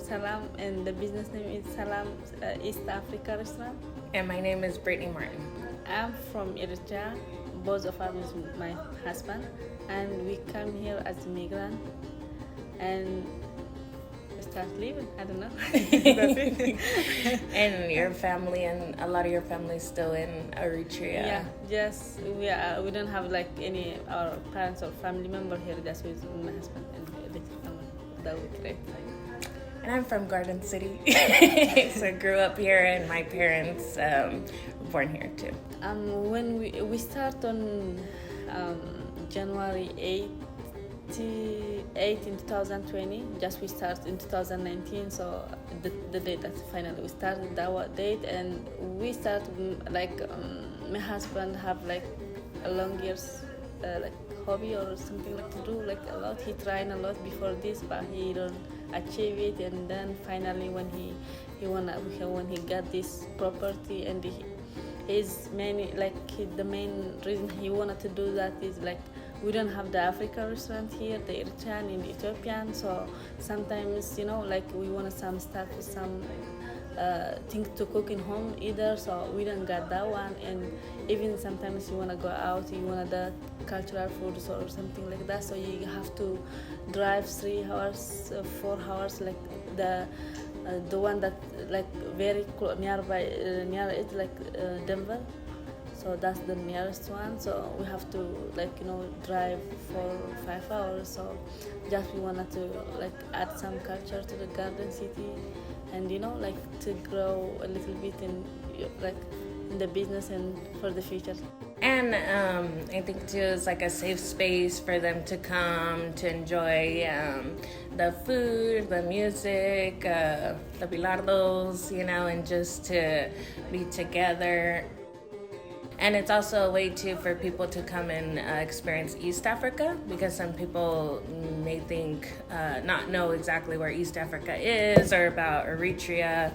Selam, and the business name is Selam East Africa Restaurant. And my name is Brittany Martin. I'm from Eritrea. Both of us with my husband, and we come here as immigrant, and we start living. I don't know. That's it. And your family and a lot of your family is still in Eritrea. Yeah, just we don't have like any our parents or family member here. Just with my husband and the family. That would be great. And I'm from Garden City. So I grew up here and my parents were born here too. When we start on January 8 in 2020, just we start in 2019, so the date that finally we started that date, and we start like my husband have like a long years like hobby or something like to do like a lot. He tried a lot before this, but he don't achieve it, and then finally when he got this property, and the main reason he wanted to do that is like we don't have the African restaurant here, the Eritrean and the Ethiopian, so sometimes like we want some stuff, some things to cook in home either, so we don't got that one. And even sometimes you want to go out, you want the cultural foods or something like that, so you have to drive 3 hours 4 hours, like the one that like very nearby near it, like Denver, so that's the nearest one, so we have to drive for 5 hours. So just we wanted to like add some culture to the Garden City, and like to grow a little bit in the business and for the future. And I think too it's like a safe space for them to come to enjoy the food, the music, the bilardos, and just to be together. And it's also a way too for people to come and experience East Africa, because some people may not know exactly where East Africa is or about Eritrea,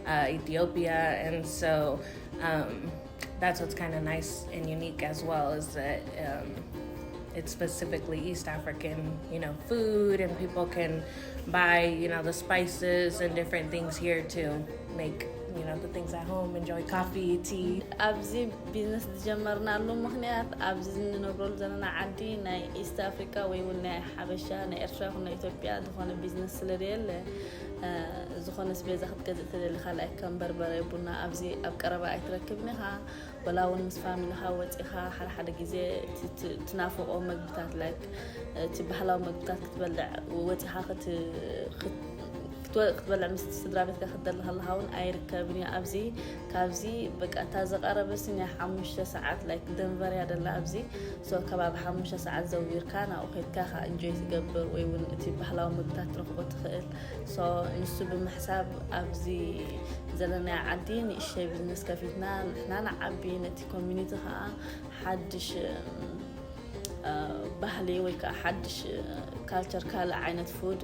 Ethiopia, and so that's what's kind of nice and unique as well, is that it's specifically East African, food, and people can buy, the spices and different things here to make, the things at home, enjoy coffee, tea. ኣብዚ ቢዝነስ ዝጀመርናሉ ምክንያት ኣብዚ እንነብረሉ ዘለና ዓዲ ናይ ኢስት ኣፍሪካ ወይ እውን ናይ ሓበሻ ናይ ኤርትራ ይኹን ናይ ኢትዮጵያ ዝኾነ ቢዝነስ ስለደለ ዝኾነ ስቤዛ ክትገዝእ ተደሊኻ ላይ ከም በርበረ ቡና ኣብዚ ኣብ ቀረባ ኣይትረክብን ኢኻ ወላ እውን ምስ ፋሚሊኻ ወፂኻ ሓደ ግዜ ትናፍቆ ምግብታት ላይክ እቲ ባህላዊ ምግብታት ክትበልዕ ወፂኻ ክትበልዕ ምስ ስድራ ቤትካ ክትደሊ ከለኻ እውን ኣይርከብን እዩ ኣብዚ ካብዚ በቃ እታ ዘቐረበስ ናይ 5 ሰዓት ላይክ ደንቨር እያ ደላ ኣብዚ ሶ ከባቢ 5 ሰዓት ዘዊርካ ናብኡ ከይድካ ካ እንጆይ ትገብር ወይ እውን እቲ ባህላዊ ምግብታት ትረክቦ ትኽእል። ሶ ንሱ ብምሕሳብ ኣብዚ ዘለና ዓዲ ንእሽተይ ቢዝነስ ከፊትና ንሕና ንዓቢ ነቲ ኮሚኒቲ ከዓ ሓድሽ ባህሊ ወይ ከዓ ሓድሽ ካልቸር ካልእ ዓይነት ፉድ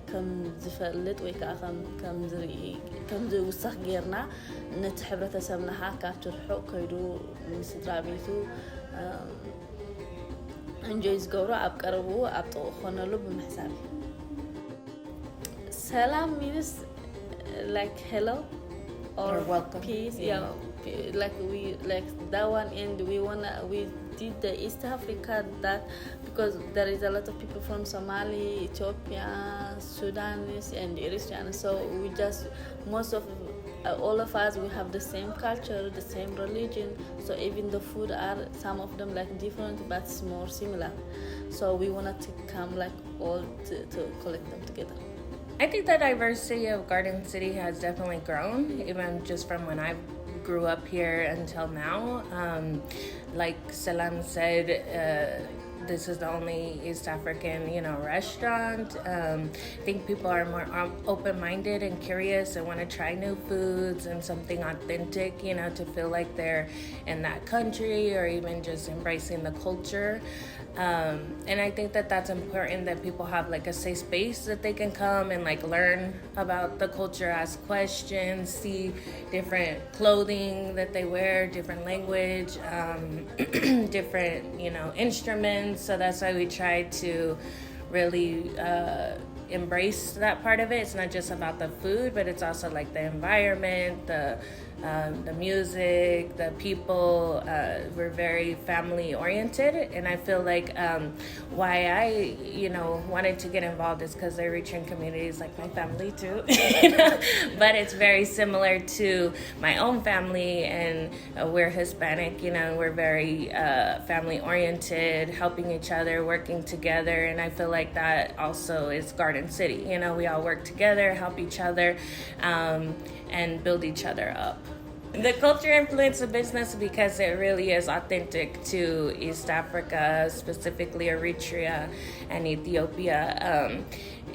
ከም ዝፈልጥ ወይ ከዓ ከም ዝውሳኽ ጌርና ነቲ ሕብረተሰብና ካብቲ ርሑቕ ከይዱ ስድራ ቤቱ እንጆይ ዝገብሮ ኣብ ቀረቡ ኣብ ጥቕኡ ክኾነሉ ብምሕሳብ ሰላም means like hello or welcome, peace, like that one. And we did the East Africa that because there is a lot of people from Somali, Ethiopia, Sudanese and Eritrean, so we just all of us, we have the same culture, the same religion, so even the food are some of them like different but it's more similar, so we wanted to come like all to collect them together. I think the diversity of Garden City has definitely grown, even just from when I grew up here until now. Like Selam said, this is the only East African, restaurant. I think people are more open-minded and curious and want to try new foods and something authentic, to feel like they're in that country or even just embracing the culture. And I think that that's important, that people have like a safe space that they can come and like learn about the culture, ask questions, see different clothing that they wear, different language, different, instruments. So that's why we try to really embrace that part of it. It's not just about the food, but it's also like the environment, the music, the people. We're very family oriented, and I feel like why I wanted to get involved is because the Eritrean community is like my family too. But it's very similar to my own family, and we're Hispanic, we're very family oriented, helping each other, working together, and I feel like that also is Garden City. We all work together, help each other, and build each other up. The culture influence of business because it really is authentic to East Africa, specifically Eritrea and Ethiopia.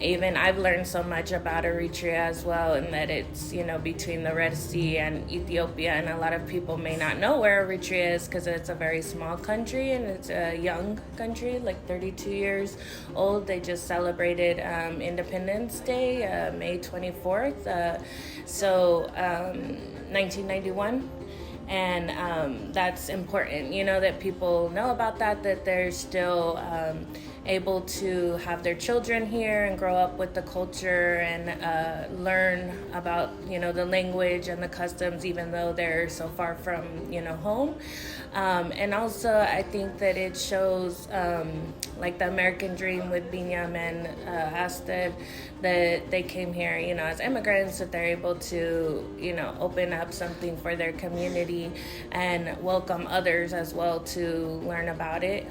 Even I've learned so much about Eritrea as well, in that it's, between the Red Sea and Ethiopia, and a lot of people may not know where Eritrea is because it's a very small country, and it's a young country, like 32 years old. They just celebrated Independence Day, May 24th, 1991. And that's important, that people know about that they're still able to have their children here and grow up with the culture and learn about, the language and the customs, even though they're so far from, home. And also, I think that it shows like the American dream with Binyam and Asted, that they came here, as immigrants, that they're able to, open up something for their community and welcome others as well to learn about it.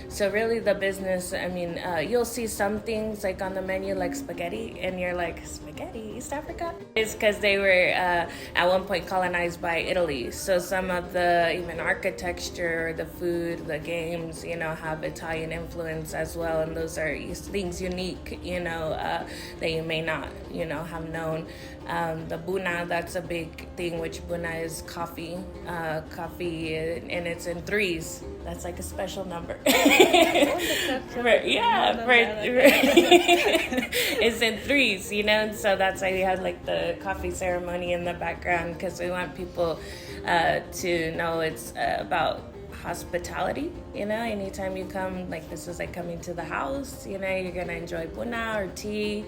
So really the business, you'll see some things like on the menu like spaghetti, and you're like, spaghetti, East Africa? It's because they were at one point colonized by Italy. So some of the even architecture, the food, the games, have Italian influence as well. And those are things unique, that you may not, have known. The buna, that's a big thing, which buna is coffee, and it's in threes. That's like a special number. It's in threes, so that's why we have like the coffee ceremony in the background, because we want people to know it's about hospitality. Anytime you come, like this is like coming to the house, you're gonna enjoy buna or tea,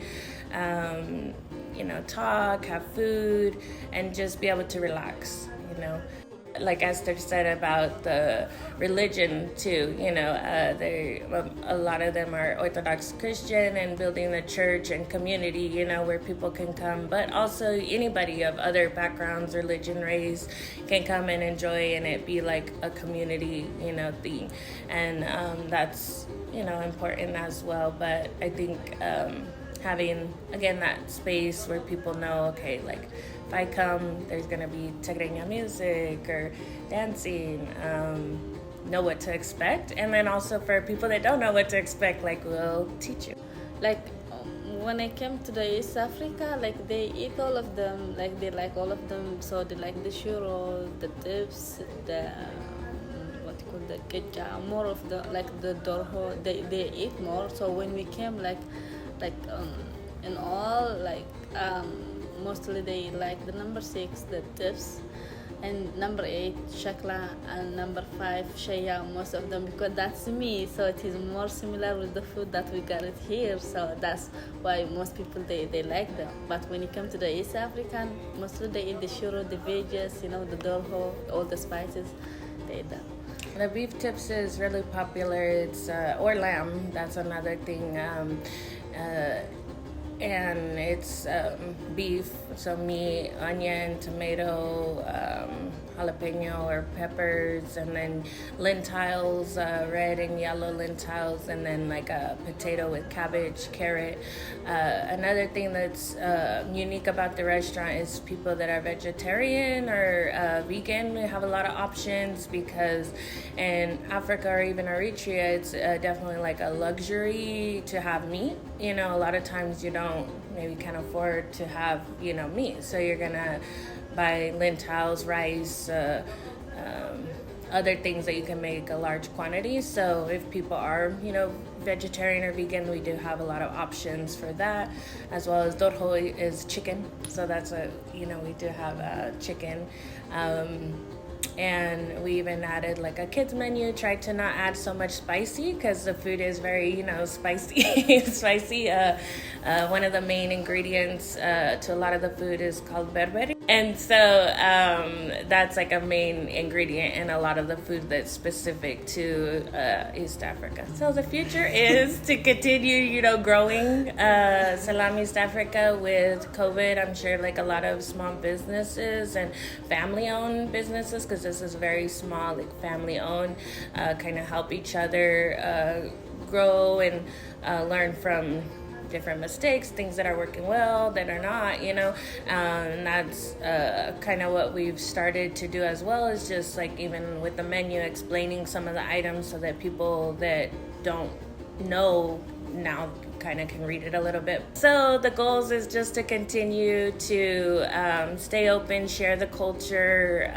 talk, have food, and just be able to relax. Like Esther said about the religion too, a lot of them are Orthodox Christian, and building the church and community, where people can come, but also anybody of other backgrounds, religion, race can come and enjoy, and it be like a community, thing. And that's, important as well. But I think having, again, that space where people know, okay, like if I come, there's gonna be Tigrinya music or dancing, know what to expect. And then also for people that don't know what to expect, like we'll teach you. Like when I came to the East Africa, like they eat all of them, like they like all of them. So they like the shuro, the tips, the the keja, more of the like the dorho. They eat more. So when we came, like in all, like mostly they like the number 6, the tips, and number 8 shakla, and number 5 shaya, most of them, because that's me, so it is more similar with the food that we got it here, so that's why most people they like them. But when you come to the East African, mostly they eat the shuro, the veggies, the dorho, all the spices, they eat that. The beef tips is really popular. It's or lamb, that's another thing. And it's beef, so meat, onion, tomato, jalapeno or peppers, and then lentils, red and yellow lentils, and then like a potato with cabbage, carrot. Another thing that's unique about the restaurant is people that are vegetarian or vegan. We have a lot of options, because in Africa or even Eritrea, it's definitely like a luxury to have meat. A lot of times you maybe can't afford to have, meat. So you're gonna buy lentils, rice, other things that you can make a large quantity. So if people are, vegetarian or vegan, we do have a lot of options for that, as well as dorho is chicken. So that's we do have chicken. And we even added like a kids menu, tried to not add so much spicy because the food is very, spicy. Spicy. One of the main ingredients to a lot of the food is called berbere. And so that's like a main ingredient in a lot of the food that's specific to East Africa. So the future is to continue, growing Selam East Africa with COVID. I'm sure like a lot of small businesses and family-owned businesses, because this is very small, like family-owned, kind of help each other grow and learn from different mistakes, things that are working well, that are not, and that's kind of what we've started to do as well, is just like even with the menu, explaining some of the items so that people that don't know now kind of can read it a little bit. So the goals is just to continue to stay open, share the culture,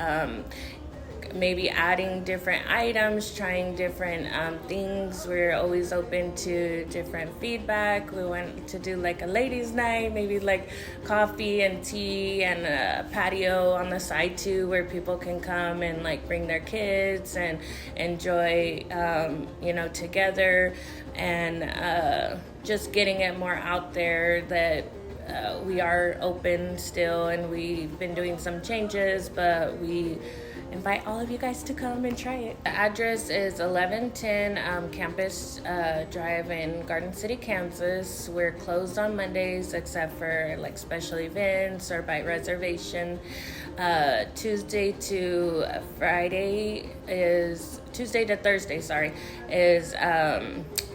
maybe adding different items, trying different things. We're always open to different feedback. We want to do like a ladies' night, maybe like coffee and tea and a patio on the side too, where people can come and like bring their kids and enjoy, together, and just getting it more out there that we are open still, and we've been doing some changes, but we invite all of you guys to come and try it. The address is 1110 Campus Drive in Garden City, Kansas. We're closed on Mondays except for like special events or by reservation. Tuesday to Thursday is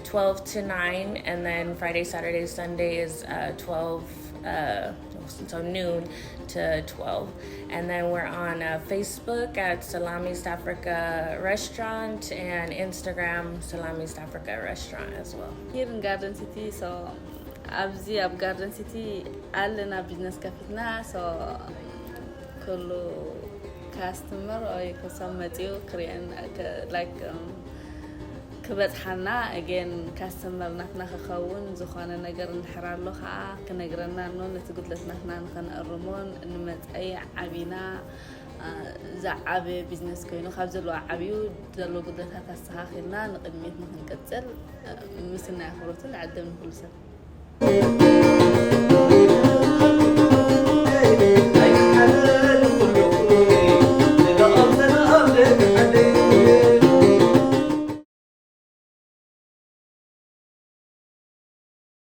12 to 9, and then Friday, Saturday, Sunday is 12 so noon to 12. And then we're on Facebook at Selam East Africa Restaurant, and Instagram Selam East Africa Restaurant as well. Here in Garden City, so ab Garden City alena business cafetna, so kullu customer or kusammatio korean like ክበፅሓና again customer ናትና ክኸውን ዝኾነ ነገር እንድሕራሎ ከዓ ክነግረና ነቲ ጉድለት ናትና ንኸነእርሞን ንመፀይ ዓቢና ዝዓበየ ቢዝነስ ኮይኑ ካብ ዘለዎ ዓብዩ ዘሎ ጉድለታት ኣስተኻኺልና ንቅድሚት ንክንቀፅል ምስና ኣኽብሮትን ዓደም ንኩሉ ሰብ